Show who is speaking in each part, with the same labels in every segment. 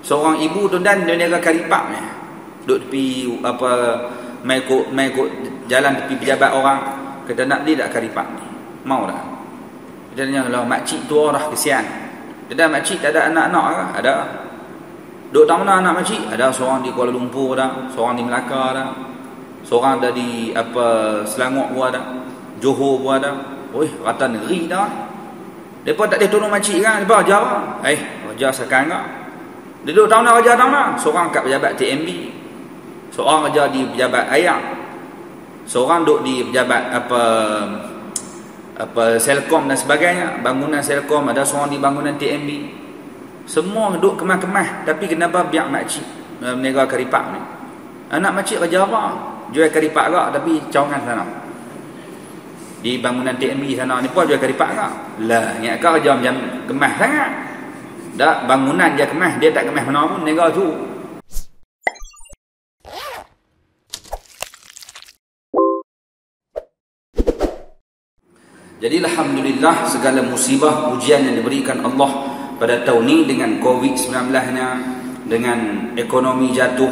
Speaker 1: Seorang ibu tuan-tuan dia niaga karipak ni. Duduk tepi apa mai ikut jalan tepi pejabat orang, kata nak beli tak karipak ni. Mau tak? Dia tanya lah makcik tua dah kesian. Dia dah makcik tak ada anak-anak ke? Ada. Duduk tak mana anak makcik? Ada seorang di Kuala Lumpur dah, seorang di Melaka dah. Seorang ada di apa Selangor pun ada. Johor pun ada. Oi, rata negeri dah. Depa tak ada tolong makcik kan? Depa ajar. Ajar sekarang tak? Dia duduk tahun nak ajar tahun nak. Seorang kat pejabat TMB. Seorang ajar di pejabat air. Seorang duduk di pejabat apa Selcom dan sebagainya. Bangunan Selcom, ada seorang di bangunan TMB. Semua duduk kemah-kemah. Tapi kenapa biar makcik meniaga karipak ni? Anak makcik kerja apa? Jual karipak kak, tapi cawangan sana. Di bangunan TMB sana ni pun jual karipak kak. Lah, ingat kau kerja macam kemah sangat. Dak bangunan je kemah, dia tak kemah mana pun negara tu. Jadi alhamdulillah segala musibah ujian yang diberikan Allah pada tahun ini dengan COVID-19-nya, dengan ekonomi jatuh,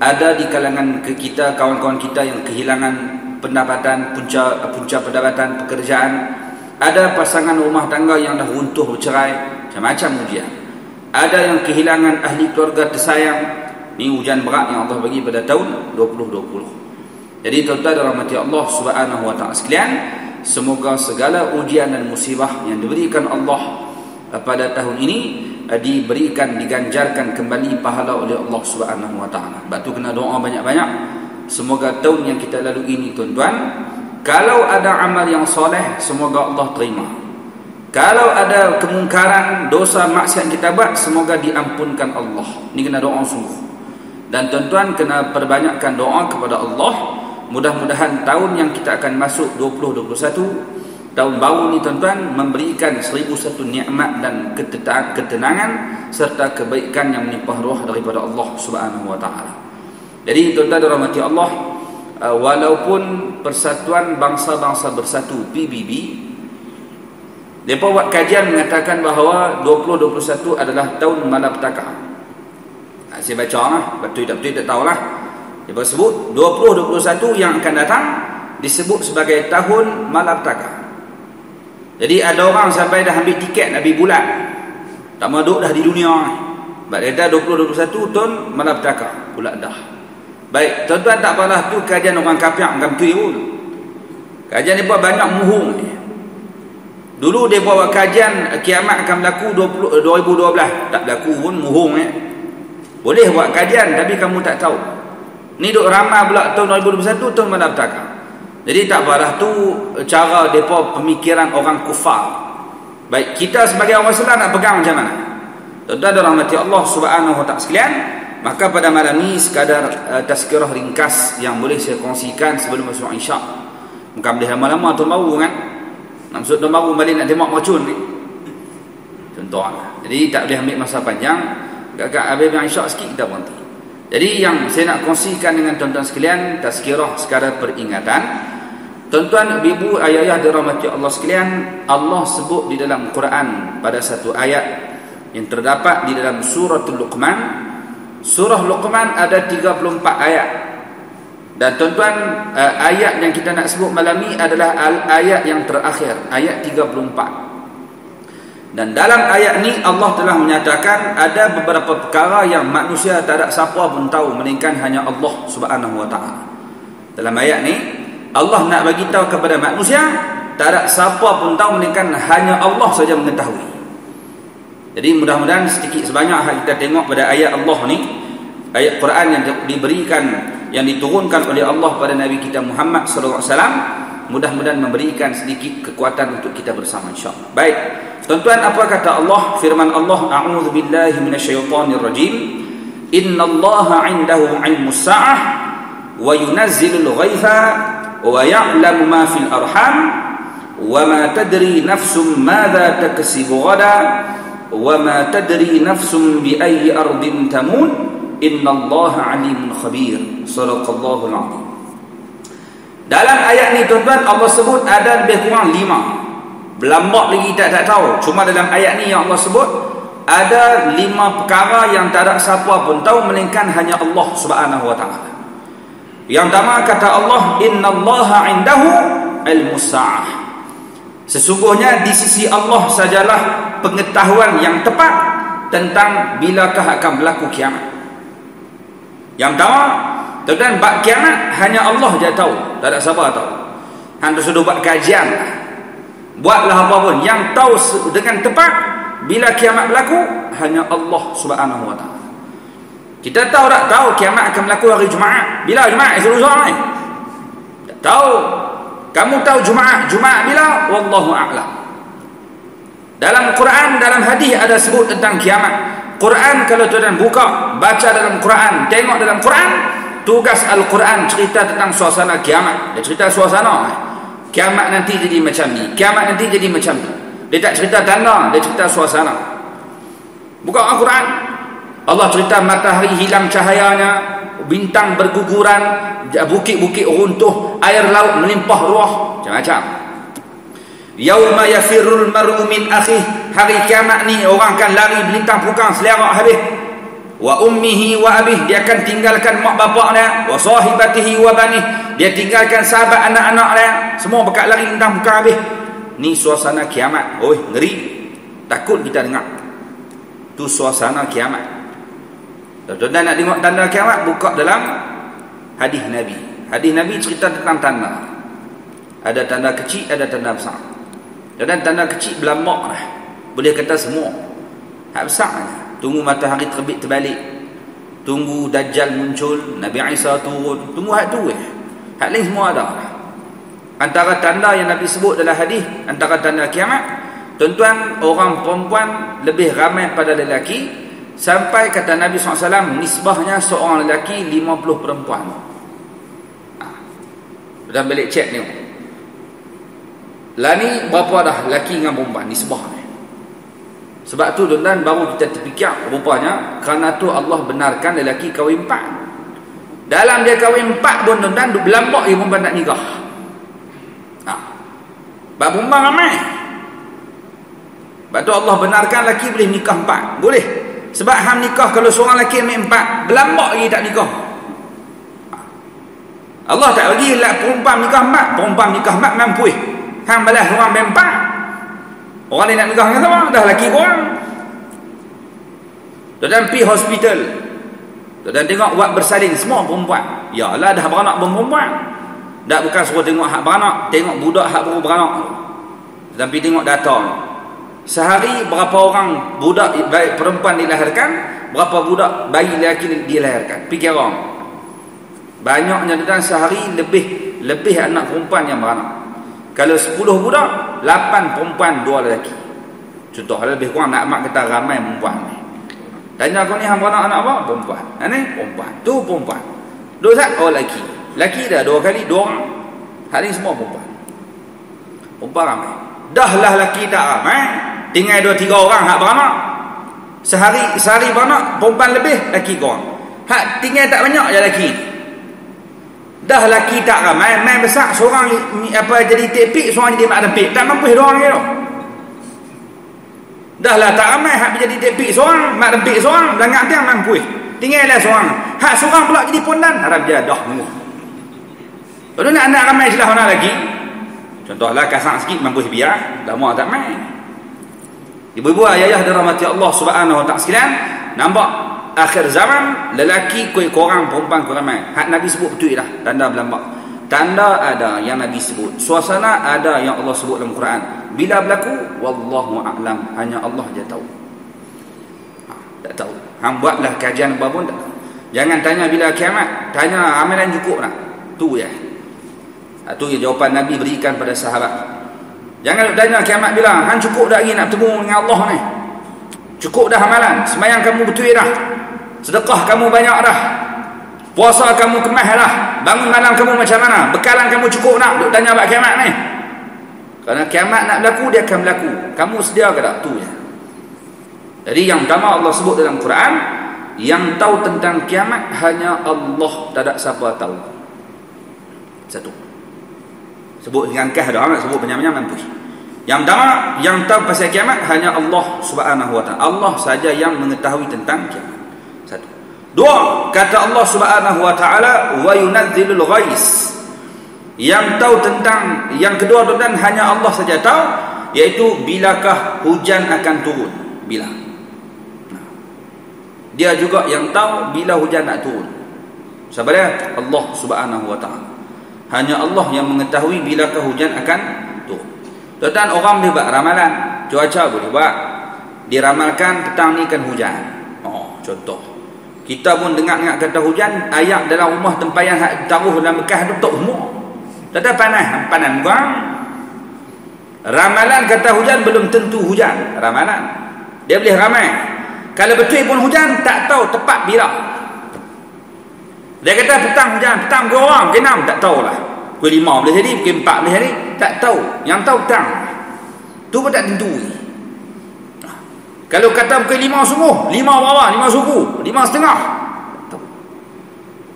Speaker 1: ada di kalangan kita kawan-kawan kita yang kehilangan pendapatan, punca pendapatan pekerjaan, ada pasangan rumah tangga yang dah runtuh bercerai, macam-macam ujian. Ada yang kehilangan ahli keluarga tersayang. Ini ujian berat yang Allah bagi pada tahun 2020. Jadi tuan-tuan dan rahmati Allah Subhanahu wa taala sekalian, semoga segala ujian dan musibah yang diberikan Allah pada tahun ini diganjarkan kembali pahala oleh Allah Subhanahu wa taala. Sebab tu kena doa banyak-banyak. Semoga tahun yang kita lalui ini tuan-tuan, kalau ada amal yang soleh, semoga Allah terima. Kalau ada kemungkaran, dosa, maksiat kita buat, semoga diampunkan Allah. Ini kena doa sungguh. Dan tuan-tuan kena perbanyakkan doa kepada Allah. Mudah-mudahan tahun yang kita akan masuk 2021, tahun baru ni tuan-tuan, memberikan 1001 nikmat dan ketenangan serta kebaikan yang melimpah ruah daripada Allah Subhanahu wa taala. Jadi tuan-tuan dan rahmati Allah, walaupun Persatuan Bangsa-Bangsa Bersatu PBB, mereka buat kajian mengatakan bahawa 2021 adalah tahun malapetaka. Saya baca lah, betul tak tahulah. Mereka sebut 2021 yang akan datang disebut sebagai tahun malapetaka. Jadi ada orang sampai dah ambil tiket nak pergi bulan, tak mau duduk dah di dunia. Sebab dia dah 2021 tahun malapetaka pula dah. Baik, tuan-tuan tak apalah, tu kajian orang kafir macam tu pun. Kajian ni pun banyak muhung ni. Dulu dia buat kajian kiamat akan berlaku 2012, tak berlaku pun muhung Boleh buat kajian tapi kamu tak tahu. Ni duk ramal pula tahun 2021 tahun malapetaka. Jadi tak apalah, tu cara depa pemikiran orang kufar. Baik, kita sebagai orang Islam nak pegang macam mana? Tuan-tuan dan rahmati Allah Subhanahu wa taala sekalian, maka pada malam ni sekadar tazkirah ringkas yang boleh saya kongsikan sebelum masuk Isyak. Bukan boleh lama-lama tahun baru kan? Nak masuk tahun baru balik nak tembak mercun ni. Contohnya. Jadi tak boleh ambil masa panjang. Agak habis Isyak sikit kita berhenti. Jadi yang saya nak kongsikan dengan tuan-tuan sekalian, tazkirah sekadar peringatan. Tuan-tuan, ibu, ayah-ayah dirahmati Allah sekalian, Allah sebut di dalam Quran pada satu ayat yang terdapat di dalam surah Luqman. Surah Luqman ada 34 ayat. Dan tuan-tuan, ayat yang kita nak sebut malam ni adalah ayat yang terakhir, ayat 34. Dan dalam ayat ni Allah telah menyatakan ada beberapa perkara yang manusia tak ada siapa pun tahu melainkan hanya Allah Subhanahu wa taala. Dalam ayat ni Allah nak bagi tahu kepada manusia, tak ada siapa pun tahu melainkan hanya Allah saja mengetahui. Jadi mudah-mudahan sedikit sebanyak kita tengok pada ayat Allah ni, ayat Quran yang diberikan, yang diturunkan oleh Allah pada Nabi kita Muhammad sallallahu alaihi wasallam, mudah-mudahan memberikan sedikit kekuatan untuk kita bersama insya-Allah. Baik, tuan-tuan, apa kata Allah? Firman Allah, a'udzu billahi minasyaitonir rajim. Innallaha 'indahu 'ilmus sa'ah wa yunazzilul ghaitha wa ya'lamu ma fil arham wa ma tadri nafsum madza taksibu ghadan wa ma tadri nafsum bi ayyi ardin tamut innallaha 'alimun khabir. Shadaqallahul 'azim. Dalam ayat ni tuan-tuan, Allah sebut ada lebih kurang 5. Berlambak lagi tak tahu. Cuma dalam ayat ni yang Allah sebut ada 5 perkara yang tak ada siapa pun tahu melainkan hanya Allah Subhanahu wa taala. Yang pertama kata Allah, innallaha indahu ilmus saah. Sesungguhnya di sisi Allah sajalah pengetahuan yang tepat tentang bilakah akan berlaku kiamat. Yang pertama, tuan-tuan, bab kiamat hanya Allah je tahu, tak ada siapa tahu. Hang tu sudah buat kajian, buatlah apa pun, yang tahu dengan tepat bila kiamat berlaku hanya Allah Subhanahu wa taala. Kita tahu tak tahu kiamat akan berlaku hari Jumaat. Bila Jumaat? Esok lusa ni. Tak tahu. Kamu tahu Jumaat bila? Wallahu a'lam. Dalam Quran, dalam hadis ada sebut tentang kiamat. Quran kalau tuan buka, baca dalam Quran, tengok dalam Quran, tugas Al-Quran cerita tentang suasana kiamat. Dia cerita suasana. Kiamat nanti jadi macam ni. Kiamat nanti jadi macam ni. Dia tak cerita tanda, dia cerita suasana. Buka Al-Quran, Allah cerita matahari hilang cahayanya, bintang berguguran, bukit-bukit runtuh, air laut melimpah ruah, macam-macam. Yauma yafirrul mar'u min akhih, hari kiamat ni orang akan lari belintang pukang selerak habis. Wa ummihi wa abih, dia akan tinggalkan mak bapak dia, wa sahibatihi wa banih, dia tinggalkan sahabat anak-anak dia, semua bekat lari belintang pukang habis. Ni suasana kiamat. Oi, ngeri. Takut kita dengar. Tu suasana kiamat. Tuan-tuan nak tengok tanda kiamat, buka dalam hadis Nabi. Hadis Nabi cerita tentang tanda. Ada tanda kecil, ada tanda besar. Dan tanda kecil berlambak lah. Boleh kata semua. Hak besar lah. Tunggu matahari terbit terbalik. Tunggu Dajjal muncul, Nabi Isa turun. Tunggu hak tu eh. Hak lain semua ada lah. Antara tanda yang Nabi sebut dalam hadis, antara tanda kiamat, tuan-tuan, orang perempuan lebih ramai pada lelaki. Sampai kata Nabi SAW, nisbahnya seorang lelaki 50 perempuan. Dan balik cek ni. Lah ni berapa dah lelaki dengan perempuan nisbah ni. Sebab tu tuan-tuan baru kita terfikir rupanya kerana tu Allah benarkan lelaki kahwin 4. Dalam dia kahwin 4 pun tuan-tuan berlambak dia perempuan nak nikah. Sebab perempuan ramai. Sebab tu Allah benarkan lelaki boleh nikah 4. Boleh. Sebab hang nikah kalau seorang lelaki ambil 4, berlambak lagi tak nikah. Allah tak bagi perempuan nikah 4, perempuan nikah 4 mampu. Hang balas orang ambil 4. Orang ni nak nikah dengan siapa? Dah lelaki korang. Tuan-tuan pergi hospital. Tuan-tuan tengok buat bersalin semua perempuan. Yalah dah beranak perempuan. Tak bukan suruh tengok hak beranak, tengok budak hak baru beranak. Tapi tengok data ni. Sehari berapa orang budak baik perempuan dilahirkan, berapa budak bayi lelaki dilahirkan. Fikir orang. Banyaknya dan sehari lebih anak perempuan yang beranak. Kalau 10 budak, 8 perempuan, 2 lelaki. Contoh lebih kurang nak mak kata ramai perempuan ni. Tanya kau ni hang beranak anak apa? Perempuan. Ni perempuan. Tu perempuan. Dua sat oh lelaki. Lelaki dah 2 kali 2 orang. Hari semua perempuan. Perempuan ramai. Dah lah lelaki tak ramai. Tinggal 2-3 orang hak beranak. Sehari beranak perempuan lebih, lelaki korang. Hak tinggal tak banyak je lelaki. Dah lelaki tak ramai, main besar seorang jadi tepik, seorang jadi mak dempik. Tak mampu 2 orang je tu. Dah lah tak ramai, hak jadi tepik seorang, mak dempik seorang, langgar tiang mampu. Tinggal lah seorang. Hak seorang pula jadi pondan, harap dia dah menguh. Kalau nak anak ramai selah mana lagi? Contohlah kasar sikit mampu biar, lama tak main. Ibu-ibu ayah dirahmati Allah Subhanahu wa taala sekalian, nampak akhir zaman lelaki kurang, perempuan kurang ramai. Hak Nabi sebut betul dah, tanda berlambak. Tanda ada yang Nabi sebut, suasana ada yang Allah sebut dalam Quran. Bila berlaku, wallahu a'lam, hanya Allah je tahu. Tak tahu. Hang buatlah kajian apa pun tak tahu. Jangan tanya bila kiamat, tanya amalan cukup nak. Tu ya. Tu yang jawapan Nabi berikan pada sahabat. Jangan tanya kiamat bila, hang cukup dah lagi nak bertemu dengan Allah ni. Cukup dah amalan, sembahyang kamu betul dah. Sedekah kamu banyak dah. Puasa kamu kemas dah. Bangun malam kamu macam mana? Bekalan kamu cukup nak? Duk tanya bab kiamat ni. Kerana kiamat nak berlaku, dia akan berlaku. Kamu sedia ke tak? Tu je. Jadi yang pertama Allah sebut dalam Quran, yang tahu tentang kiamat hanya Allah, tak ada siapa tahu. Satu. Sebut dengan kah dah, sebut banyak-banyak mampu. Yang pertama, yang tahu pasal kiamat hanya Allah Subhanahu wa taala. Allah saja yang mengetahui tentang kiamat. Satu. Dua, kata Allah Subhanahu wa taala, wa yunazzilul ghais. Yang tahu tentang yang kedua dan hanya Allah saja tahu, iaitu bilakah hujan akan turun. Bila. Dia juga yang tahu bila hujan nak turun. Siapa dia? Allah Subhanahu wa taala. Hanya Allah yang mengetahui bilakah hujan akan turun. Tuan-tuan, orang boleh buat ramalan cuaca, boleh buat. Diramalkan petang ni kan hujan. Contoh. Kita pun dengar kata hujan, ayat dalam rumah tempayan hak taruh dalam bekas tu tak semua. Tuan-tuan, panas buang. Ramalan kata hujan belum tentu hujan. Ramalan. Dia boleh ramai. Kalau betul pun hujan, tak tahu tepat bila. Dia kata petang hujan, petang pukul orang, pukul 6, tak tahulah. Pukul 5 boleh jadi, pukul 4 boleh jadi, tak tahu. Yang tahu petang. Tu pun tak tentu. Kalau kata pukul 5 subuh, 5 bawah, 5 suku, 5 setengah.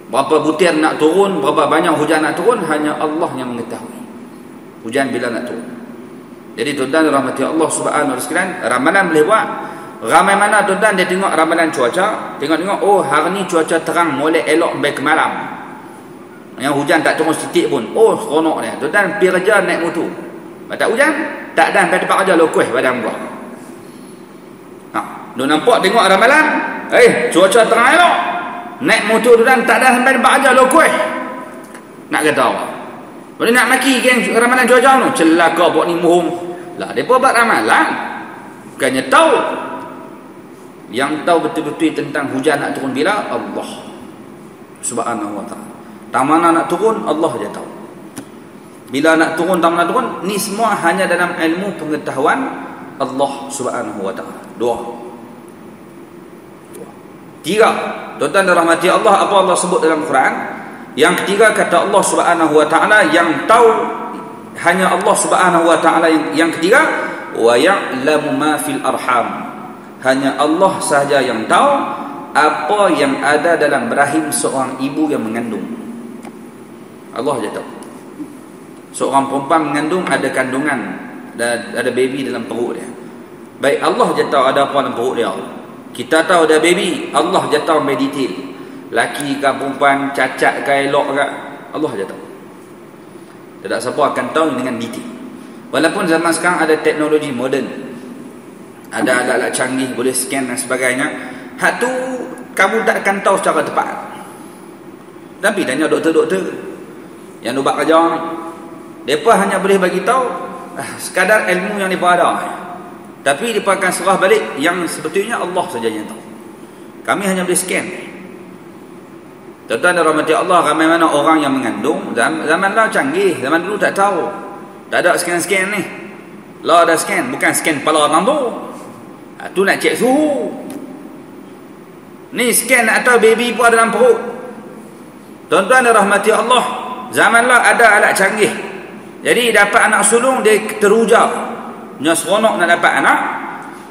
Speaker 1: Berapa butir nak turun, berapa banyak hujan nak turun, hanya Allah yang mengetahui. Hujan bila nak turun. Jadi tuan-tuan rahmati Allah Subhanahu wa taala, ramalan boleh buat. Ramai mana tuan-tuan dia tengok ramalan cuaca, tengok oh hari ni cuaca terang, boleh elok sampai ke malam. Yang hujan tak turun setitik pun. Oh, seronok dia. Tuan-tuan pergi kerja naik motor. Tak hujan, tak ada sampai tempat kerja lokuh badan gua. Dia nampak tengok ramalan, cuaca terang elok. Naik motor tuan tak ada sampai tempat kerja lokuh. Nak kata apa? Boleh nak maki kan ramalan cuaca tu? Celaka buat ni muhum. Lah depa buat ramalan. Bukannya tahu. Yang tahu betul-betul tentang hujan nak turun bila, Allah Subhanahu wa taala. Tak mana nak turun, Allah je tahu. Bila nak turun, tak mana turun, ni semua hanya dalam ilmu pengetahuan Allah Subhanahu wa taala. Dua. Tiga. Tuan-tuan dan rahmati Allah, apa Allah sebut dalam Quran? Yang ketiga, kata Allah Subhanahu wa taala, yang tahu hanya Allah Subhanahu wa taala. Yang ketiga, wa ya'lamu ma fil arham. Hanya Allah sahaja yang tahu apa yang ada dalam rahim seorang ibu yang mengandung. Allah saja tahu. Seorang perempuan mengandung, ada kandungan, ada baby dalam perut dia. Baik, Allah saja tahu ada apa dalam perut dia. Kita tahu ada baby, Allah saja tahu sampai detail. Laki ke perempuan, cacat ke elok ke, Allah saja tahu. Tidak siapa akan tahu dengan detail. Walaupun zaman sekarang ada teknologi moden, ada alat-alat canggih, boleh scan dan sebagainya. Hak tu kamu tak akan tahu secara tepat. Tapi tanya doktor-doktor yang ubat kerja ni, mereka hanya boleh bagi tahu sekadar ilmu yang mereka ada. Tapi mereka akan serah balik yang sebetulnya Allah saja yang tahu. Kami hanya boleh scan. Tuan-tuan dan rahmati Allah, ramai mana orang yang mengandung. Zaman lah canggih, zaman dulu tak tahu. Tak ada scan-scan ni. Lah ada scan, bukan scan kepala orang tu. Tu nak cek suhu. Ni scan nak tahu baby pun ada dalam perut. Tuan-tuan dan rahmati Allah, zaman lah ada alat canggih. Jadi dapat anak sulung, dia teruja. Punya seronok nak dapat anak.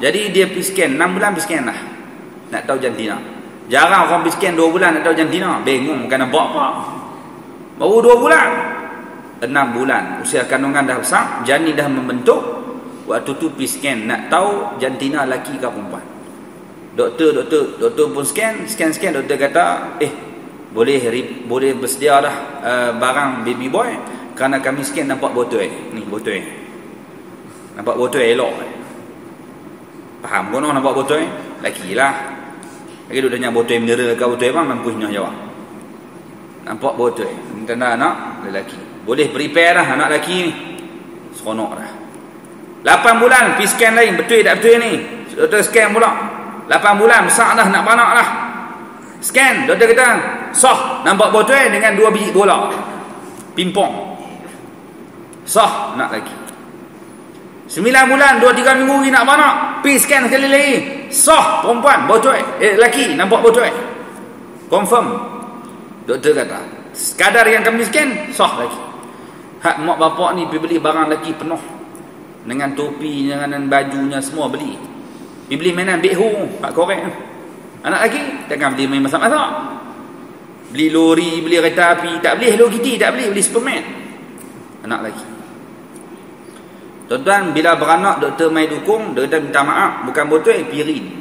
Speaker 1: Jadi dia pergi scan, 6 bulan pergi scan lah. Nak tahu jantina. Jarang orang pergi scan 2 bulan nak tahu jantina. Bingung kena buat apa. Baru 2 bulan. 6 bulan. Usia kandungan dah besar, janin dah membentuk. Waktu tu pergi scan, nak tahu jantina lelaki ke perempuan. Doktor pun scan, doktor kata, boleh bersedia dah barang baby boy, kerana kami scan nampak botol ni, botol nampak botol elok. Faham kono nampak botol lelaki lah. Lagi duk tanya botol mineral ke botol apa, mampu hanya jawab. Nampak botol tanda anak lelaki. Boleh prepare dah anak lelaki ni. Seronok dah. 8 bulan pergi scan lain, betul tak betul ni? Doktor scan pula. 8 bulan besar dah nak beranak lah. Scan, doktor kata sah, nampak botol dengan 2 biji bola pimpong. Sah nak lagi. 9 bulan 2-3 minggu lagi nak beranak, pergi scan sekali lagi. Sah, perempuan botol, lelaki nampak botol. Confirm. Doktor kata sekadar yang kami scan sah lagi. Hak mak bapak ni pergi beli barang lelaki penuh, dengan topi, dengan bajunya semua beli. Pergi beli mainan behu, pak korek. Anak lagi takkan beli main masak-masak. Beli lori, beli kereta api, tak beli Hello Kitty, tak beli Superman. Anak lagi. Tuan-tuan, bila beranak doktor mai dukung, doktor minta maaf, bukan botol, pirin.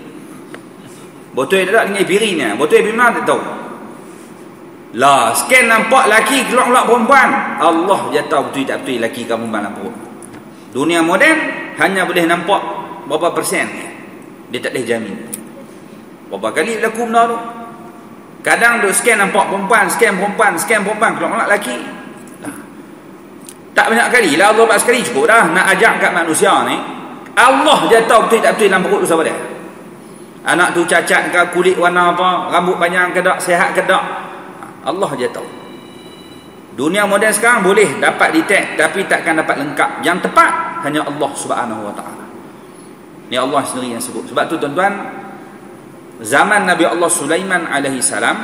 Speaker 1: Botol dia tak dengan pirin ni. Botol pirin tak tahu. Lah, scan nampak laki keluar-keluar perempuan. Allah dia tahu betul tak betul laki ke perempuan dalam perut. Dunia moden hanya boleh nampak berapa persen. Dia tak boleh jamin. Berapa kali berlaku benda tu? Kadang duk scan nampak perempuan, scan perempuan, keluar-keluar laki. Tak banyak kali lah, Allah sekali cukup dah nak ajak kat manusia ni. Allah dia tahu betul tak betul dalam perut tu siapa dia. Anak tu cacat ke, kulit warna apa, rambut panjang ke tak, sihat ke tak, Allah dia tahu. Dunia moden sekarang boleh dapat detect, tapi takkan dapat lengkap. Yang tepat hanya Allah Subhanahu Wa Taala. Ni Allah sendiri yang sebut. Sebab tu tuan-tuan, zaman Nabi Allah Sulaiman alaihi salam,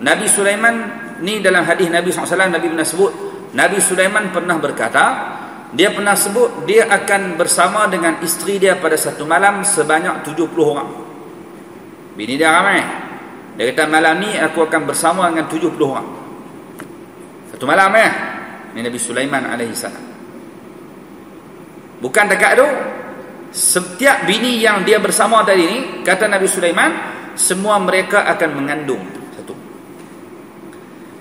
Speaker 1: Nabi Sulaiman ni dalam hadis Nabi SAW, Nabi pernah sebut, Nabi Sulaiman pernah berkata, dia pernah sebut dia akan bersama dengan isteri dia pada satu malam sebanyak 70 orang. Bini dia ramai. Dia kata malam ni aku akan bersama dengan 70 orang. Satu malam ni Nabi Sulaiman alaihi salam. Bukan dekat tu, setiap bini yang dia bersama tadi ni, kata Nabi Sulaiman, semua mereka akan mengandung.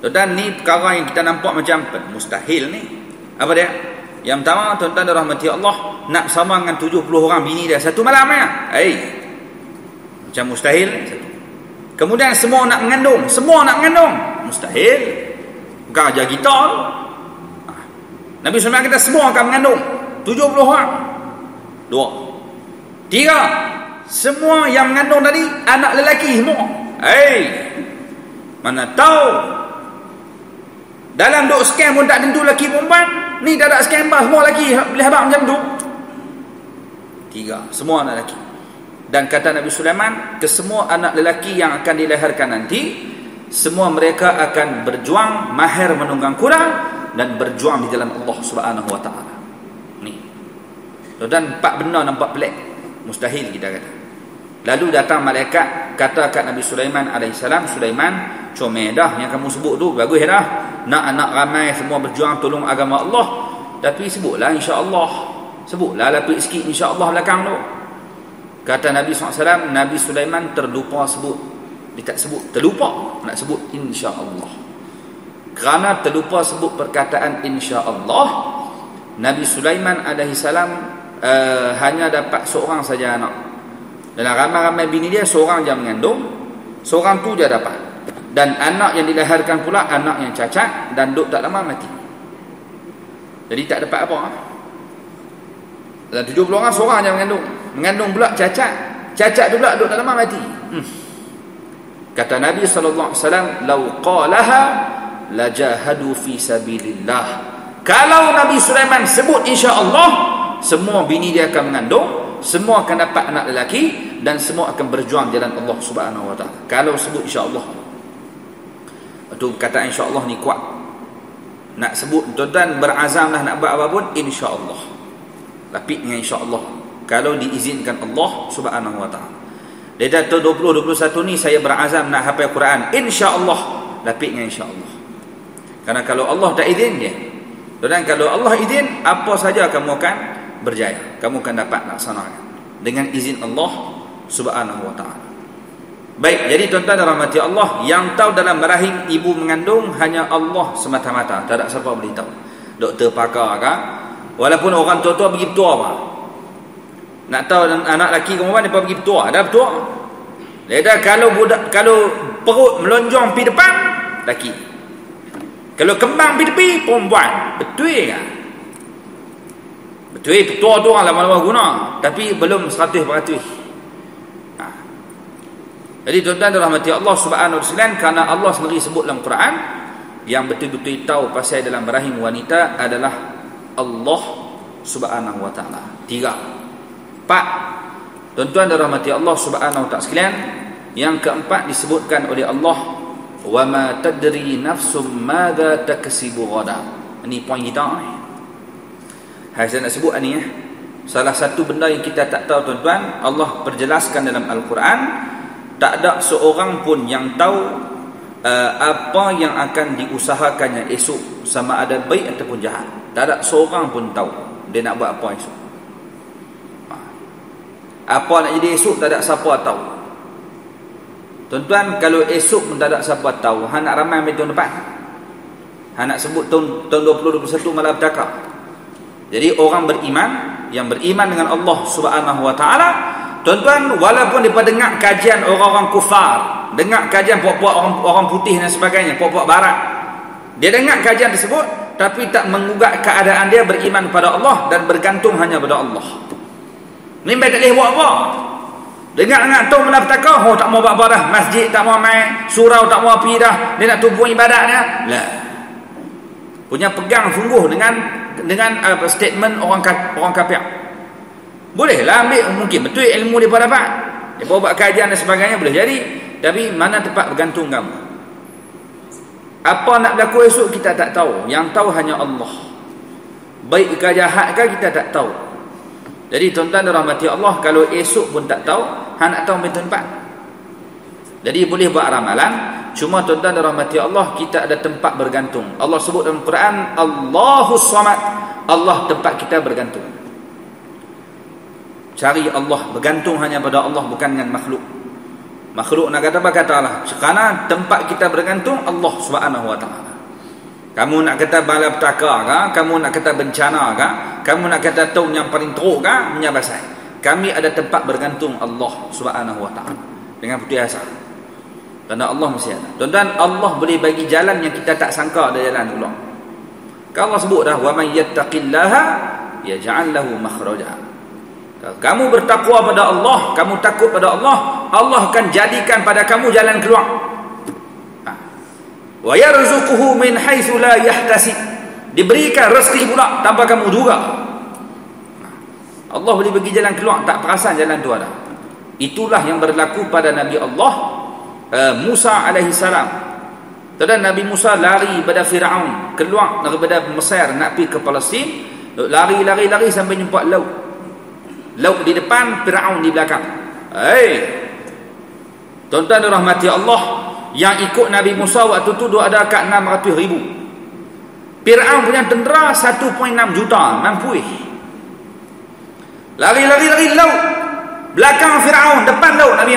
Speaker 1: Dan ni perkara yang kita nampak macam mustahil ni. Apa dia? Yang pertama, tuan-tuan rahmati Allah, nak sama dengan 70 orang bini dia satu malam ya. Macam mustahil. Kemudian semua nak mengandung, mustahil. Bukan aja kita. Nabi SAW kata semua akan mengandung 70 orang. 2. 3. Semua yang mengandung tadi anak lelaki semua. Mana tahu dalam duk scan pun tak tentu lelaki perempuan. Ni tak ada scan bah, semua lelaki boleh habaq macam tu. 3. Semua anak lelaki. Dan kata Nabi Sulaiman, kesemua anak lelaki yang akan dilahirkan nanti, semua mereka akan berjuang mahir menunggang kuda dan berjuang di jalan Allah Subhanahu Wa Taala. Ni. Dan 4 benda nampak pelik, mustahil kita kata. Lalu datang malaikat kata kat Nabi Sulaiman alaihissalam, Sulaiman, comel dah yang kamu sebut tu, bagus dah. Nak anak ramai semua berjuang tolong agama Allah, tapi sebutlah insya-Allah. Sebutlah lapik sikit insya-Allah belakang tu. Kata Nabi SAW, Nabi Sulaiman terlupa sebut. Dia tak sebut, terlupa nak sebut insya-Allah. Kerana terlupa sebut perkataan insya-Allah, Nabi Sulaiman alaihissalam hanya dapat seorang saja anak. Dalam ramai-ramai bini dia, seorang je mengandung, seorang tu dia dapat. Dan anak yang dilahirkan pula anak yang cacat dan duk tak lama mati. Jadi tak dapat apa. Dan 70 orang seorang je mengandung. Mengandung pula cacat. Cacat tu pula duk tak lama mati. Kata Nabi SAW, "Lau qalaha lajahadu fi sabilillah." Kalau Nabi Sulaiman sebut insya-Allah, semua bini dia akan mengandung, semua akan dapat anak lelaki dan semua akan berjuang jalan Allah Subhanahu Wa Taala. Kalau sebut insya-Allah. Itu kata insya-Allah ni kuat. Nak sebut tuan-tuan berazamlah nak buat apa pun insya-Allah. Lapik dengan insya-Allah. Kalau diizinkan Allah Subhanahu Wa Taala. Dia kata 2021 ni saya berazam nak hafal Quran insya-Allah. Lapik dengan insya-Allah. Karena kalau Allah tak izin dia. Dan kalau Allah izin, apa saja kamu akan berjaya. Kamu akan dapat laksanakan dengan izin Allah Subhanahu Wa Taala. Baik, jadi tuan-tuan dan rahmati Allah, yang tahu dalam rahim ibu mengandung hanya Allah semata-mata. Tak ada siapa boleh tahu. Doktor pakar kan? Walaupun orang tua-tua pergi bertua apa? Nak tahu anak lelaki ke perempuan, dia pergi bertua. Ada bertua. Dia dah kalau perut melonjong pergi depan, lelaki. Kalau kembang pergi tepi, perempuan. Betul kan? Betul, bertua tu orang lama-lama guna. Tapi belum 100%. Jadi tuan-tuan dan rahmati Allah Subhanahu Wa Taala, kerana Allah sendiri sebut dalam Quran, yang betul-betul tahu pasal dalam rahim wanita adalah Allah Subhanahu Wa Taala. 3. 4. Tuan-tuan dan rahmati Allah Subhanahu Wa Taala sekalian, yang keempat disebutkan oleh Allah, wa ma tadri nafsum madza taksibu ghada. Ini poin kita ni. Saya nak sebut ni salah satu benda yang kita tak tahu tuan-tuan, Allah perjelaskan dalam Al-Quran, tak ada seorang pun yang tahu apa yang akan diusahakannya esok, sama ada baik ataupun jahat. Tak ada seorang pun tahu dia nak buat apa esok. Apa nak jadi esok tak ada siapa tahu. Tuan-tuan, kalau esok pun tak ada siapa tahu, hang nak ramai tahun depan. Hang nak sebut tahun 2021 malapetaka. Jadi orang beriman, yang beriman dengan Allah Subhanahu wa taala, tuan-tuan, walaupun depa dengar kajian orang-orang kufar, dengar kajian puak-puak orang putih dan sebagainya, puak-puak barat, dia dengar kajian tersebut tapi tak mengugat keadaan dia beriman kepada Allah dan bergantung hanya pada Allah. Ni tak boleh buat apa. Dengar tahu malapetaka, tak mau buat apa dah, masjid tak mau main, surau tak mau pergi dah, dia nak tumpuh ibadatnya. Lah. Punya pegang sungguh dengan statement orang kafir. Bolehlah ambil, mungkin betul ilmu dia dapat, dia buat kajian dan sebagainya, boleh jadi, tapi mana tempat bergantung kamu. Apa nak berlaku esok kita tak tahu, yang tahu hanya Allah. Baik ke jahat ke kita tak tahu. Jadi tuan-tuan rahmati Allah, kalau esok pun tak tahu, hang nak tahu betul tempat. Jadi boleh buat ramalan, cuma tuan-tuan rahmati Allah, kita ada tempat bergantung. Allah sebut dalam Quran, Allahus Samad, Allah tempat kita bergantung. Cari Allah, bergantung hanya pada Allah, bukan dengan makhluk. Makhluk nak kata apa katalah. Sekarang tempat kita bergantung Allah Subhanahu wa taala. Kamu nak kata malapetaka ke, kamu nak kata bencana ke, kamu nak kata tahun yang paling teruk ke, menyabasai. Kami ada tempat bergantung Allah Subhanahu wa taala dengan putih asal. Kerana Allah mesti ada. Tuan-tuan, Allah boleh bagi jalan yang kita tak sangka ada jalan pula. Kalau Allah sebut dah, wa may yattaqillaha yaj'al lahu makhraja. Kalau kamu bertakwa pada Allah, kamu takut pada Allah, Allah akan jadikan pada kamu jalan keluar. Wa yarzuquhu min haitsu la yahtasib. Diberikan rezeki pula tanpa kamu duga. Allah boleh bagi jalan keluar, tak perasan jalan tu ada. Itulah yang berlaku pada Nabi Allah Musa alaihi salam. Tadi Nabi Musa lari pada Firaun, keluar daripada Mesir nak pergi ke Palestin, lari sampai jumpa laut. Laut di depan, Firaun di belakang. Tuan-tuan rahmati Allah, yang ikut Nabi Musa waktu tu ada kat 600,000. Firaun punya tentera 1.6 juta, mampu. Lari laut. Belakang Firaun, depan laut Nabi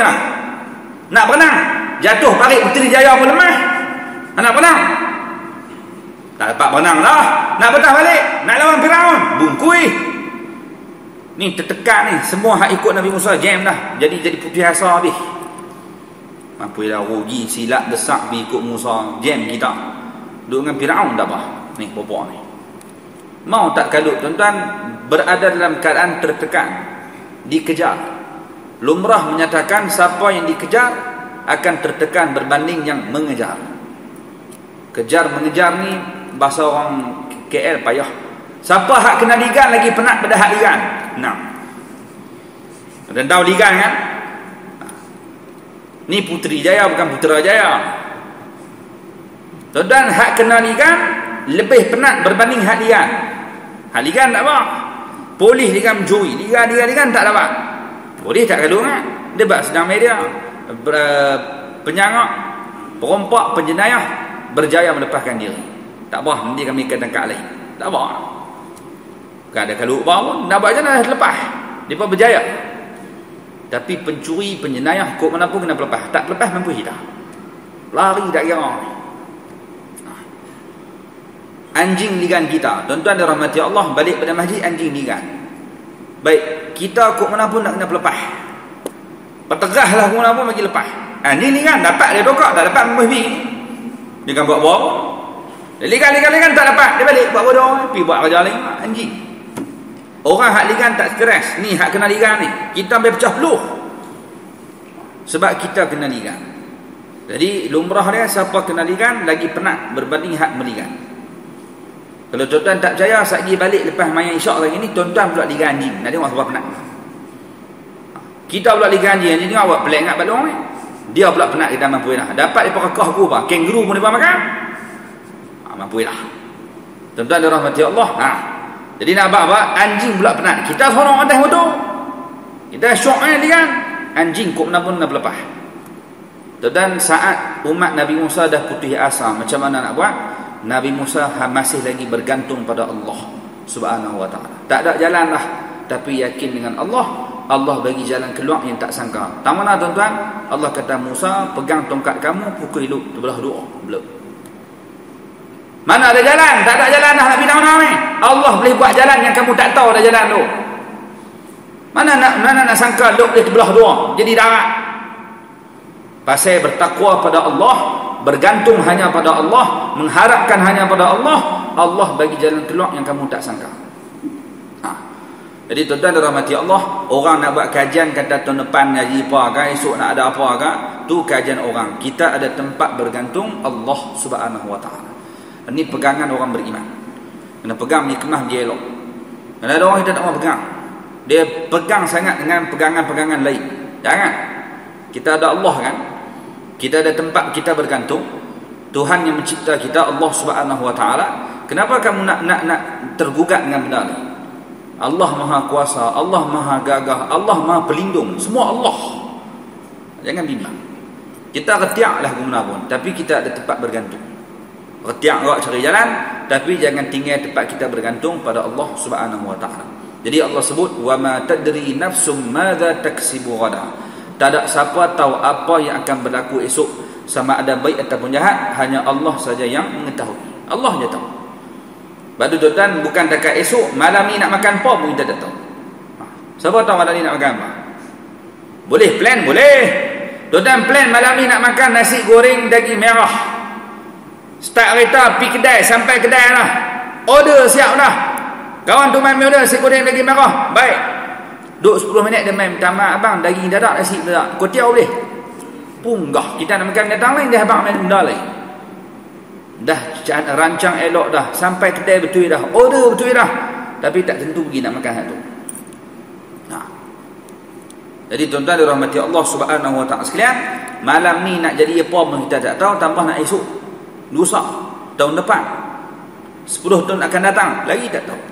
Speaker 1: nak berenang. Jatuh parit Puteri Jaya pun lemah. Nak berenang. Tak dapat berenang lah. Nak betah balik, nak lawan Firaun, bungkui. Ni tertekan ni, semua hak ikut Nabi Musa jam dah. Jadi putih asa habis. Mampulah rugi silap besar bi ikut Musa, jam kita. Duduk dengan Firaun dah apa? Ni bapak ni. Mau tak kalut tuan-tuan, berada dalam keadaan tertekan, dikejar. Lumrah menyatakan siapa yang dikejar akan tertekan berbanding yang mengejar. Kejar mengejar ni bahasa orang KL payah. Siapa hak kena ligan lagi penat pada hak ligan. Nah. Dan tahu ligan kan? Ni Puteri Jaya bukan Putrajaya. Tuan-tuan, hak kena ligan lebih penat berbanding hak ligan. Hak ligan tak apa. Polis ligan mencuri, ligan tak dapat. Polis tak kalau kan? Debat sedang media. Penyangak, perompak, penjenayah berjaya melepaskan diri. Tak apa, nanti kami akan tangkap lagi. Tak apa. Bukan ada kalau ubah pun, nak buat macam mana lepas. Dia pun berjaya. Tapi pencuri, penjenayah, kok mana pun kena lepas. Tak lepas mampu hidup. Lari tak kira. Anjing ligan kita. Tuan-tuan dan rahmati Allah, balik pada masjid, anjing ligan. Baik, kita kok mana pun nak kena lepas. Pertegah lah kok mana pun bagi lepas. Anjing ligan, dapat dia dokak, tak dapat mampu hidup. Dia kan buat apa? Dia ligan tak dapat. Dia balik buat bodoh. Pergi buat kerja lain. Anjing. Orang hak ligan tak stres. Ni hak kena ligan ni, kita ambil pecah peluh. Sebab kita kena ligan. Jadi lumrah dia, siapa kena ligan lagi penat berbanding hak meligan. Kalau tuan-tuan tak percaya, saat dia balik lepas main isyak lagi ni, tuan-tuan pula ligan anjing. Nak tengok siapa penat. Kita pula ligan anjing. Anjing awak pelik ingat balong ni. Dia pula penat, kita mampu lah. Dapat dia pakah aku apa? Kangaroo pun dia makan. Mampu lah. Tuan-tuan dan rahmati Allah. Jadi nak apa? Anjing pula penat. Kita seorang atas motor. Kita syok dia kan. Anjing kok mana pun nak lepas. Dan saat umat Nabi Musa dah putih asa, macam mana nak buat? Nabi Musa masih lagi bergantung pada Allah Subhanahu wa ta'ala. Tak ada jalan lah, tapi yakin dengan Allah. Allah bagi jalan keluar yang tak sangka. Tak mana tuan-tuan, Allah kata Musa, pegang tongkat kamu, pukul hidup terbelah dua. Belum. Mana ada jalan? Tak ada jalan dah nak pergi mana ni? Allah boleh buat jalan yang kamu tak tahu ada jalan tu. Mana nak sangka duk boleh terbelah dua jadi darat. Pasal bertakwa pada Allah, bergantung hanya pada Allah, mengharapkan hanya pada Allah, Allah bagi jalan keluar yang kamu tak sangka. Jadi tuan-tuan dirahmati Allah, orang nak buat kajian kata tahun depan ngaji apa ke, esok nak ada apa ke, tu kajian orang. Kita ada tempat bergantung Allah Subhanahu wa ta'ala. Ini pegangan orang beriman. Kena pegang nikmah dia elok. Kalau ada orang kita tak mau pegang, dia pegang sangat dengan pegangan-pegangan lain. Jangan. Kita ada Allah kan. Kita ada tempat kita bergantung. Tuhan yang mencipta kita, Allah Subhanahu wa ta'ala. Kenapa kamu nak tergugat dengan benda ni? Allah Maha Kuasa, Allah Maha Gagah, Allah Maha Pelindung, semua Allah. Jangan bimbang. Kita retiaklah guna pun, tapi kita ada tempat bergantung. Retiak awak cari jalan, tapi jangan tinggal tempat kita bergantung pada Allah Subhanahu wa ta'ala. Jadi Allah sebut, wa ma tadri nafsum madza taksibu ghada. Tak ada siapa tahu apa yang akan berlaku esok, sama ada baik ataupun jahat, hanya Allah saja yang mengetahui. Allah je tahu. Badu tuan, bukan dekat esok, malam ni nak makan apa pun kita tak tahu. Siapa tahu malam ni nak makan apa? Boleh plan? Boleh. Tuan plan malam ni nak makan nasi goreng daging merah. Start kereta, pergi kedai, sampai kedai lah. Order siap dah. Kawan tu main order nasi goreng daging merah. Baik. Duduk 10 minit dia main, minta maaf abang, daging dadak, nasi dadak. Kotiau boleh? Punggah. Kita nak makan datang lain, dia abang main benda lain. Dah rancang elok dah, sampai kedai betul dah, order betul dah, tapi tak tentu pergi nak makan satu. Jadi tuan-tuan dirahmati Allah Subhanahu wa ta'ala sekalian, malam ni nak jadi apa pun kita tak tahu, tambah nak esok, lusa, tahun depan, 10 tahun akan datang, lagi tak tahu.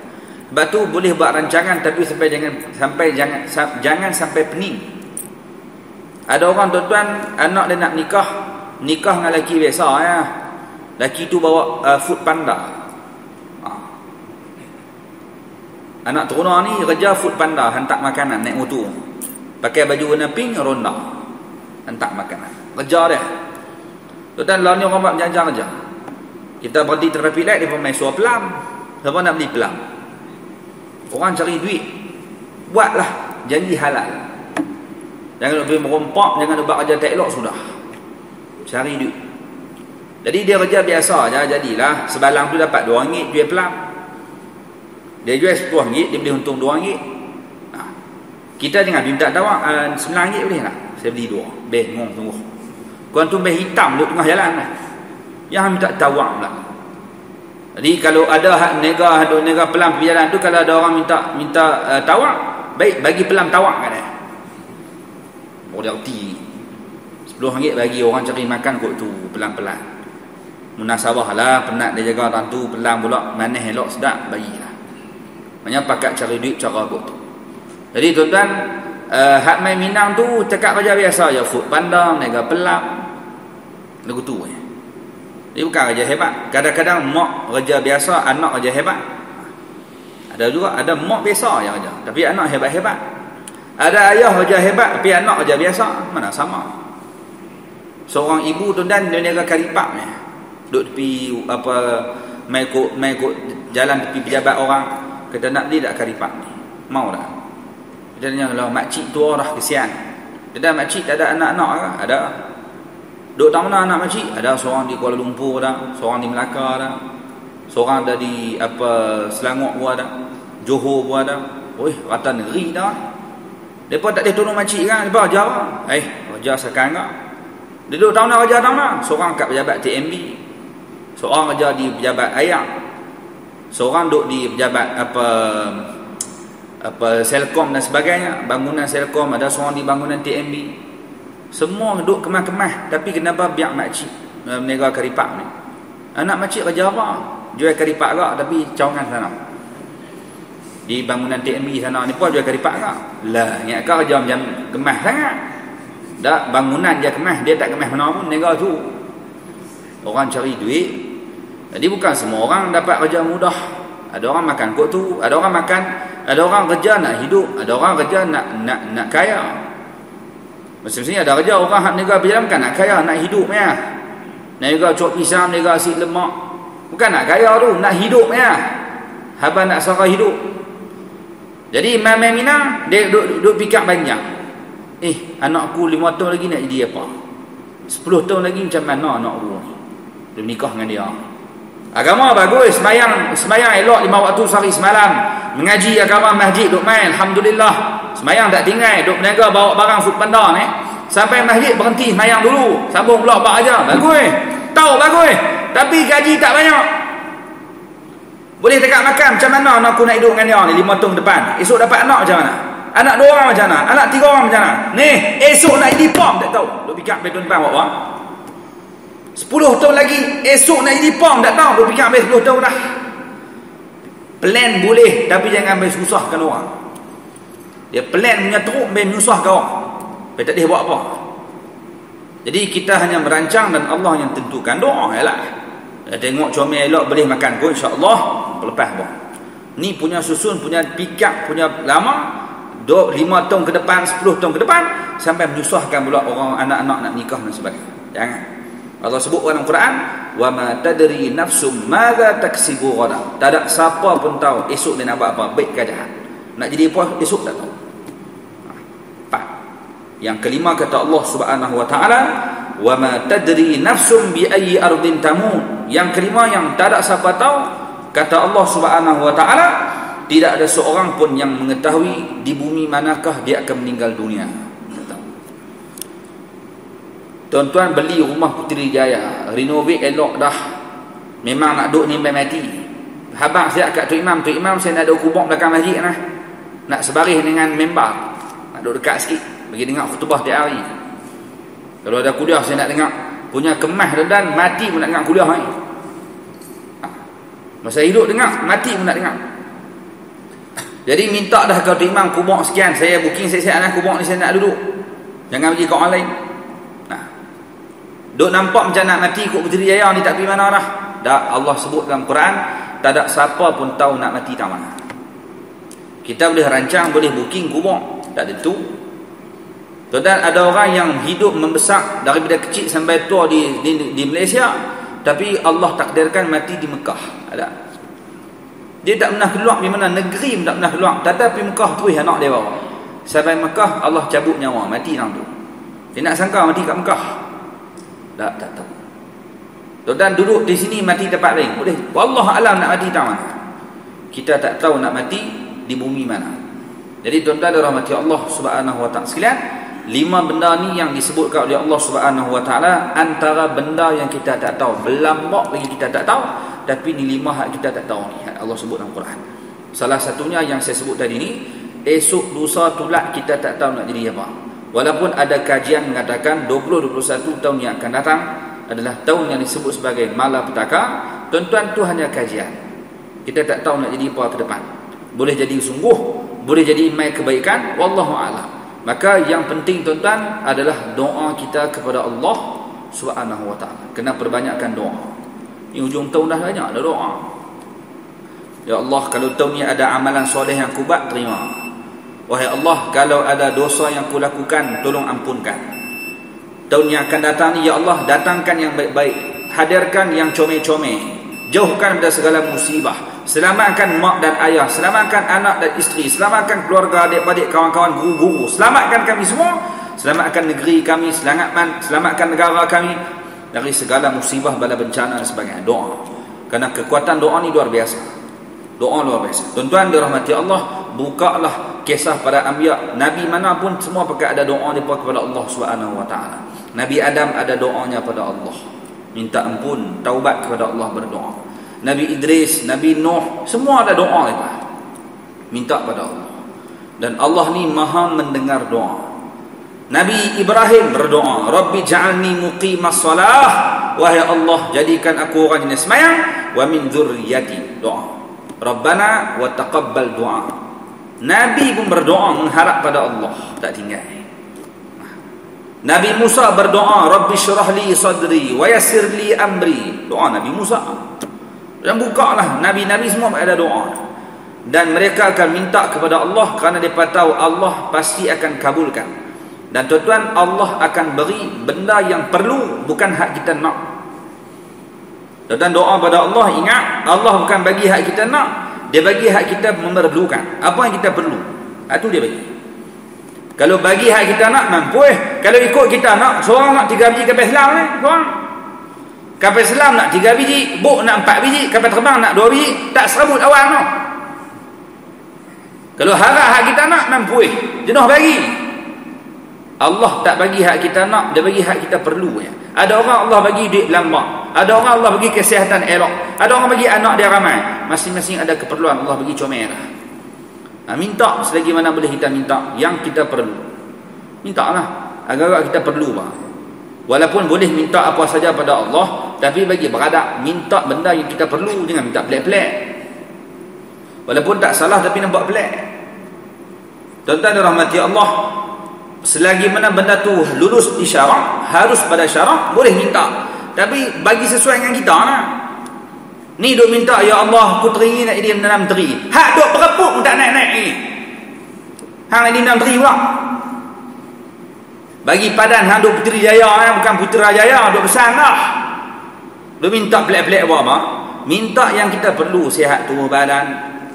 Speaker 1: Sebab tu boleh buat rancangan, tapi jangan sampai pening. Ada orang tuan-tuan, anak dia nak nikah dengan lelaki biasa ya. Lelaki tu bawa food panda. Anak teruna ni kerja food panda, hantar makanan naik motor. Pakai baju warna pink, ronda. Hantar makanan. Kerja dia. Tuan-tuan lah ni orang buat janjang kerja. Kita berhenti traffic light, dia pun main suar pelam. Siapa nak beli pelam? Orang cari duit. Buatlah janji halal. Jangan pergi merompak, jangan buat kerja tak elok sudah. Cari duit. Jadi dia kerja biasa je, jadilah sebalang tu dapat RM2 jual pelam. Dia jual RM10, dia boleh untung RM2. Kita jangan minta tawak RM9 boleh tak? Saya beli 2. Bengong sungguh. Kuan tu beh hitam duduk tengah jalan lah. Yang minta tawak pula. Jadi kalau ada hak nega pelam pergi jalan tu, kalau ada orang minta tawak, baik bagi pelam tawak kat dia. Oh dia reti. RM10 bagi orang cari makan kot tu pelan-pelan. Munasabah lah, penat dia jaga orang tu, pelang pula, manis elok sedap, bagilah. Banyak pakat cari duit cara kot tu. Jadi tuan-tuan, hak main Minang tu cakap kerja biasa je, food pandang, nega pelang, lagu tu je. Dia bukan kerja hebat. Kadang-kadang mak kerja biasa, anak kerja hebat. Ada juga, ada mak biasa je kerja, tapi anak hebat-hebat. Ada ayah kerja hebat, tapi anak kerja biasa. Mana sama. Seorang ibu tuan-tuan, dia niaga karipak ni. Duduk tepi mai ikut jalan tepi pejabat orang, kata nak beli tak karipak ni, mau tak? Dia tanya lah, makcik tua dah kesian. Dia dah makcik tak ada anak-anak ke? Ada. Duduk tak mana anak makcik? Ada seorang di Kuala Lumpur dah, seorang di Melaka dah, seorang ada di Selangor pun ada, Johor pun ada. Oi, rata negeri dah. Depa tak boleh tolong makcik kan? Depa ajar apa? Ajar sekarang tak? Dia duduk tahun nak ajar tahun nak. Seorang kat pejabat TMB, seorang kerja di pejabat air, seorang duduk di pejabat Selcom dan sebagainya, bangunan Selcom, ada seorang di bangunan TMB. Semua duduk kemas-kemas, tapi kenapa biar makcik meniaga karipak ni? Anak makcik kerja apa? Jual karipak ke, tapi cawangan sana. Di bangunan TMB sana ni pun jual karipak ke? Lah, ingat kau kerja macam kemas sangat. Dak bangunan je kemas, dia tak kemas mana pun niaga tu. Orang cari duit. Jadi bukan semua orang dapat kerja mudah. Ada orang makan kot tu, ada orang makan, ada orang kerja nak hidup, ada orang kerja nak kaya. Maksudnya ada kerja orang hak negara berjalan nak kaya, nak hidup ya. Negara cok pisang, negara si lemak. Bukan nak kaya tu, nak hidup ya. Haba nak sara hidup. Jadi Imam Minang dia duk fikir banyak. Anak aku 5 tahun lagi nak jadi apa? 10 tahun lagi macam mana anak aku ni? Dia nikah dengan dia. Agama bagus, semayang elok 5 waktu sehari semalam. Mengaji agama masjid duk main, alhamdulillah. Semayang tak tinggal, duk berniaga bawa barang food panda ni. Sampai masjid berhenti semayang dulu, sambung pula buat aja. Bagus. Tahu bagus. Tapi gaji tak banyak. Boleh tekak makan macam mana anak aku nak hidup dengan dia ni 5 tahun depan. Esok dapat anak macam mana? Anak 2 orang macam mana? Anak 3 orang macam mana? Ni, esok nak jadi pom tak tahu. Duk fikir sampai tahun depan buat apa? 10 tahun lagi esok nak jadi pom tak tahu. Duk fikir sampai 10 tahun dah. Plan boleh tapi jangan ambil susahkan orang. Dia plan punya teruk ambil menyusahkan orang. Dia tak boleh buat apa. Jadi kita hanya merancang dan Allah yang tentukan. Doa ialah. Tengok comel elok boleh makan pun insya-Allah lepas buat. Ni punya susun, punya pikir, punya lama 5 tahun ke depan, 10 tahun ke depan sampai menyusahkan pula orang anak-anak nak nikah dan sebagainya. Jangan. Allah sebut dalam Quran, wa ma tadri nafsum madza taksibu ghadan. Tak ada siapa pun tahu esok dia nak buat apa, baik ke jahat. Nak jadi apa esok tak tahu. Yang kelima kata Allah Subhanahu wa taala, wa ma tadri nafsum bi ayyi ardin tamut. Yang kelima yang tak ada siapa tahu, kata Allah Subhanahu wa taala, tidak ada seorang pun yang mengetahui di bumi manakah dia akan meninggal dunia. Tuan-tuan beli rumah Putrajaya, renovate elok dah. Memang nak duduk nimbai mati. Habang saya kat Tok Imam saya nak duduk kubur belakang masjid lah. Nak sebaris dengan member. Nak duduk dekat sikit bagi dengar khutbah tiap hari. Kalau ada kuliah saya nak dengar. Punya kemas dan mati pun nak dengar kuliah ni. Masa hidup dengar, mati pun nak dengar. Jadi minta dah kau Tok Imam kubur sekian, saya booking siap-siap lah kubur ni saya nak duduk. Jangan bagi kau orang lain. Duk nampak macam nak mati ikut Putrajaya ni tak pergi mana dah. Dah Allah sebut dalam Quran, tak ada siapa pun tahu nak mati tak mana. Kita boleh rancang, boleh booking kubur, tak tentu. Dan ada orang yang hidup membesar daripada kecil sampai tua di Malaysia, tapi Allah takdirkan mati di Mekah. Ada. Dia tak pernah keluar di mana, negeri pun tak pernah keluar. Tetapi Mekah terus anak dia bawa. Sampai Mekah Allah cabut nyawa, mati orang tu. Dia nak sangka mati kat Mekah. Tak tahu. Dan duduk di sini mati tempat lain boleh. Wallahu alam nak mati tak mana. Kita tak tahu nak mati di bumi mana. Jadi tuan-tuan dirahmati Allah Subhanahu wa taala sekalian, 5 benda ni yang disebutkan oleh Allah Subhanahu wa taala antara benda yang kita tak tahu. Berlambak lagi kita tak tahu, tapi ni 5 hak kita tak tahu ni. Allah sebut dalam Quran. Salah satunya yang saya sebut tadi ni, esok lusa tulak kita tak tahu nak jadi apa. Walaupun ada kajian mengatakan 2021 tahun yang akan datang adalah tahun yang disebut sebagai malapetaka. Tuan-tuan, tu hanya kajian. Kita tak tahu nak jadi apa ke depan. Boleh jadi sungguh, boleh jadi mai kebaikan, wallahu a'lam. Maka yang penting tuan-tuan adalah doa kita kepada Allah Subhanahu wa taala. Kena perbanyakkan doa. Ini hujung tahun dah banyak dah doa. Ya Allah, kalau tahun ni ada amalan soleh yang kubat, terima. Wahai Allah, kalau ada dosa yang kulakukan, tolong ampunkan. Tahun yang akan datang ni, Ya Allah, datangkan yang baik-baik. Hadirkan yang comel-comel. Jauhkan daripada segala musibah. Selamatkan mak dan ayah. Selamatkan anak dan isteri. Selamatkan keluarga, adik-adik, kawan-kawan, guru-guru. Selamatkan kami semua. Selamatkan negeri kami. Selamatkan negara kami dari segala musibah, bala bencana dan sebagainya. Doa. Kerana kekuatan doa ni luar biasa. Doa luar biasa. Tuan-tuan dirahmati Allah, bukalah kisah para anbiya, nabi mana pun semua pakai ada doa depa kepada Allah Subhanahu wa taala. Nabi Adam ada doanya pada Allah, minta ampun, taubat kepada Allah, berdoa. Nabi Idris, Nabi Nuh, semua ada doa depa, minta pada Allah. Dan Allah ni Maha mendengar doa. Nabi Ibrahim berdoa, Rabbi ja'alni muqimas salah, wahai Allah, jadikan aku orang yang sembahyang, wa min dzurriyyati, doa. Rabbana wa taqabbal du'a. Nabi pun berdoa mengharap pada Allah, tak tinggal. Nabi Musa berdoa, Rabbi syrah li sadri wa yassir li amri. Doa Nabi Musa. Dan bukalah, Nabi-Nabi semua ada doa. Dan mereka akan minta kepada Allah kerana mereka tahu Allah pasti akan kabulkan. Dan tuan-tuan, Allah akan beri benda yang perlu, bukan hak kita nak. Tuan-tuan doa pada Allah, ingat, Allah bukan bagi hak kita nak, Dia bagi hak kita memerlukan. Apa yang kita perlu, itu Dia bagi. Kalau bagi hak kita nak, mampu. Kalau ikut kita nak, seorang nak 3 biji kapal selam ni, seorang kapal selam nak 3 biji, bok nak 4 biji, kapal terbang nak 2 biji, tak serabut awal no. Kalau harap hak kita nak, mampu. Jenuh bagi. Allah tak bagi hak kita nak, Dia bagi hak kita perlu. Ada orang Allah bagi duit berlambak, ada orang Allah bagi kesihatan elok, ada orang bagi anak dia ramai. Masing-masing ada keperluan, Allah bagi comel lah. Minta selagi mana boleh kita minta yang kita perlu. Minta lah, agak-agak kita perlu lah. Walaupun boleh minta apa saja pada Allah, tapi bagi beradab, minta benda yang kita perlu, jangan minta pelik-pelik. Walaupun tak salah tapi nampak pelik. Tuan-tuan dirahmati Allah, selagi mana benda tu lulus di syarak, harus pada syarak, boleh minta. Tapi bagi sesuai dengan kita lah. Ni duk minta, ya Allah, aku teringin nak jadi dalam teri. Hak duk berepuk pun tak naik-naik ni. Hang jadi dalam teri pula. Bagi padan hang duk Puteri Jaya, bukan Putrajaya, duk besar dah. Duk minta pelik-pelik apa? Minta yang kita perlu, sihat tubuh badan,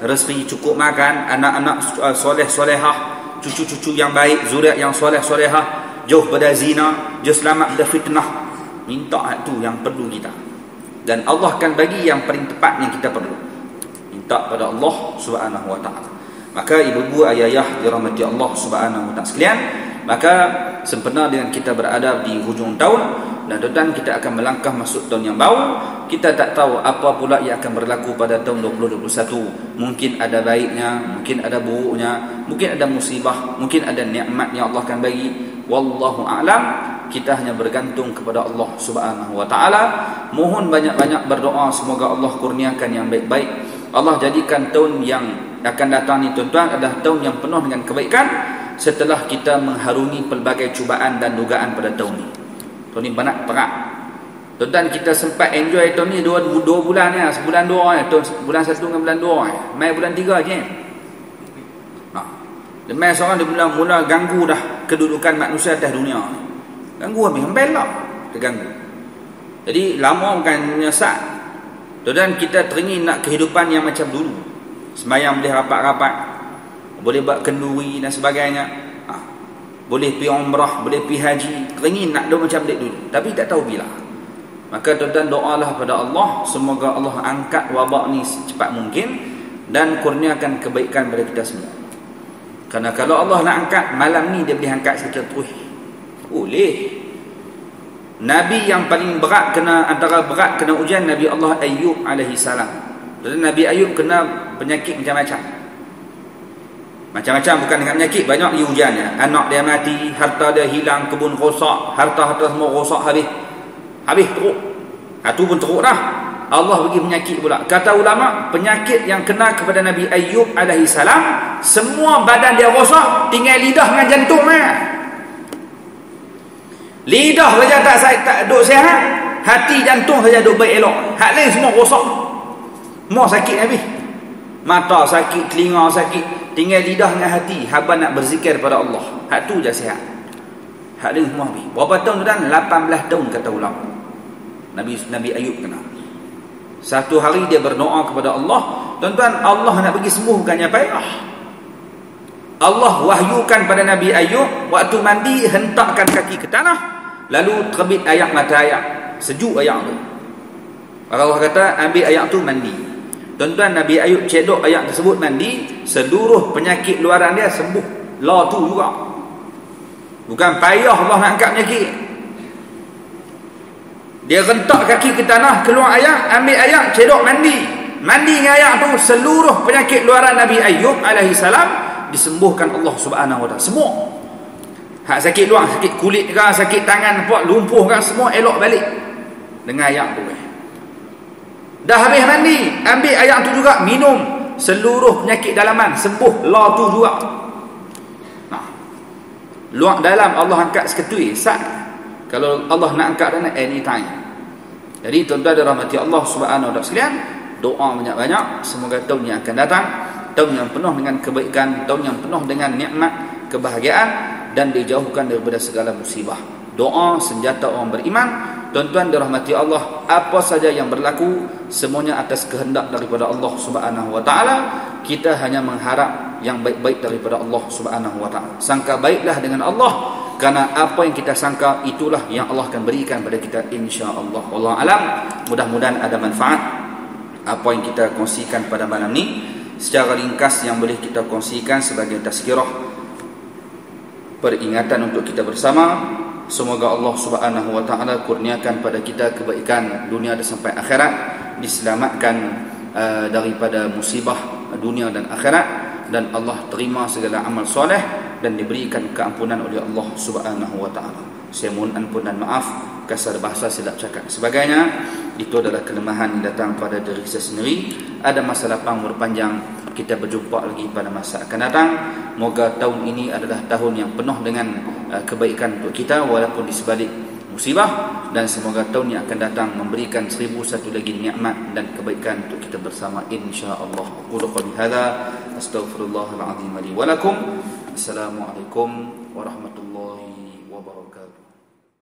Speaker 1: rezeki cukup makan, anak-anak soleh-solehah, cucu-cucu yang baik, zuriat yang soleh-solehah, jauh pada zina, jauh selamat dari fitnah. Minta itu yang perlu kita. Dan Allah akan bagi yang paling tepat yang kita perlu. Minta pada Allah Subhanahu wa taala. Maka ibu-ibu, ayah-ayah dirahmati Allah Subhanahu wa taala sekalian, maka sempena dengan kita berada di hujung tahun, dan tuan-tuan, kita akan melangkah masuk tahun yang baru. Kita tak tahu apa pula yang akan berlaku pada tahun 2021. Mungkin ada baiknya, mungkin ada buruknya, mungkin ada musibah, mungkin ada nikmat yang Allah akan bagi. Wallahu a'lam. Kita hanya bergantung kepada Allah Subhanahu wa taala. Mohon banyak-banyak berdoa semoga Allah kurniakan yang baik-baik. Allah jadikan tahun yang akan datang ni, tuan-tuan, adalah tahun yang penuh dengan kebaikan setelah kita mengharungi pelbagai cubaan dan dugaan pada tahun ni. Tahun ni banyak perak. Tuan-tuan, kita sempat enjoy tahun ni 2 bulan ya, sebulan 2 ya, bulan 1 dengan bulan 2 ya. Mai bulan 3 je. Demai seorang dia mula ganggu dah kedudukan manusia atas dunia. Ganggu habis, hembel lah terganggu. Jadi lama bukan menyesat. Dan kita teringin nak kehidupan yang macam dulu. Sembahyang boleh rapat-rapat, boleh buat kenduri dan sebagainya. Boleh pergi umrah, boleh pergi haji. Teringin nak ada macam dulu, tapi tak tahu bila. Maka tuan-tuan, doalah pada Allah, semoga Allah angkat wabak ni secepat mungkin dan kurniakan kebaikan pada kita semua. Kerana kalau Allah nak angkat malam ni, Dia boleh angkat sekitar terus. Boleh. Nabi yang paling berat antara berat kena ujian, Nabi Allah Ayub alaihi salam. Dan Nabi Ayub kena penyakit macam-macam. Macam-macam, bukan dengan penyakit, banyak dia ujiannya. Anak dia mati, harta dia hilang, kebun rosak, harta-harta semua rosak habis teruk. Itu pun teruk dah. Allah bagi penyakit pula. Kata ulama, penyakit yang kena kepada Nabi Ayub alaihi salam, semua badan dia rosak, tinggal lidah dengan jantung Lidah saja tak duk sihat, hati jantung saja duk baik elok. Hak lain semua rosak. Semua sakit habis. Mata sakit, telinga sakit, tinggal lidah dengan hati haba nak berzikir pada Allah. Hak tu je sihat. Hak lain semua habis. Berapa tahun tu dan? 18 tahun kata ulama. Nabi Ayub kena. Satu hari dia berdoa kepada Allah. Tuan-tuan, Allah nak bagi sembuh bukannya payah. Allah wahyukan pada Nabi Ayub, waktu mandi hentakkan kaki ke tanah, lalu terbit air mata air, sejuk air tu. Allah kata ambil air tu mandi. Tuan-tuan, Nabi Ayub cedok air tersebut mandi, seluruh penyakit luaran dia sembuh. La tu juga. Bukan payah Allah nak angkat penyakit. Dia rentak kaki ke tanah, keluar air, ambil air, cedok mandi. Mandi dengan air tu, seluruh penyakit luaran Nabi Ayub alaihi salam disembuhkan Allah Subhanahu wa taala. Semua. Hak sakit luar, sakit kulit ke, sakit tangan, lumpuh ke, semua elok balik dengan air tu. Dah habis mandi, ambil air tu juga minum, seluruh penyakit dalaman sembuh. La tu juga. Luar dalam Allah angkat seketui sat. Kalau Allah nak angkat dan anytime. Jadi tuan-tuan dirahmati Allah Subhanahu wa taala sekalian, doa banyak-banyak, semoga tahun yang akan datang tahun yang penuh dengan kebaikan, tahun yang penuh dengan nikmat, kebahagiaan, dan dijauhkan daripada segala musibah. Doa senjata orang beriman. Tuan-tuan dirahmati Allah, apa saja yang berlaku semuanya atas kehendak daripada Allah Subhanahu wa taala. Kita hanya mengharap yang baik-baik daripada Allah Subhanahu wa taala. Sangka baiklah dengan Allah, kerana apa yang kita sangka itulah yang Allah akan berikan pada kita, insya-Allah. Wallahu alam. Mudah-mudahan ada manfaat apa yang kita kongsikan pada malam ni. Secara ringkas yang boleh kita kongsikan sebagai tazkirah, peringatan untuk kita bersama. Semoga Allah Subhanahu wa taala kurniakan pada kita kebaikan dunia dan sampai akhirat, diselamatkan daripada musibah dunia dan akhirat, dan Allah terima segala amal soleh dan diberikan keampunan oleh Allah Subhanahu wa taala. Saya mohon ampun dan maaf kasar bahasa, silap cakap sebagainya. Itu adalah kelemahan yang datang pada diri saya sendiri. Ada masa lapang berpanjang, kita berjumpa lagi pada masa akan datang. Moga tahun ini adalah tahun yang penuh dengan kebaikan untuk kita walaupun di sebalik musibah, dan semoga tahun yang akan datang memberikan 1001 lagi nikmat dan kebaikan untuk kita bersama, insya-Allah. Aqulu qawli hadza astaghfirullahal azim li wa lakum. Assalamualaikum warahmatullahi wabarakatuh.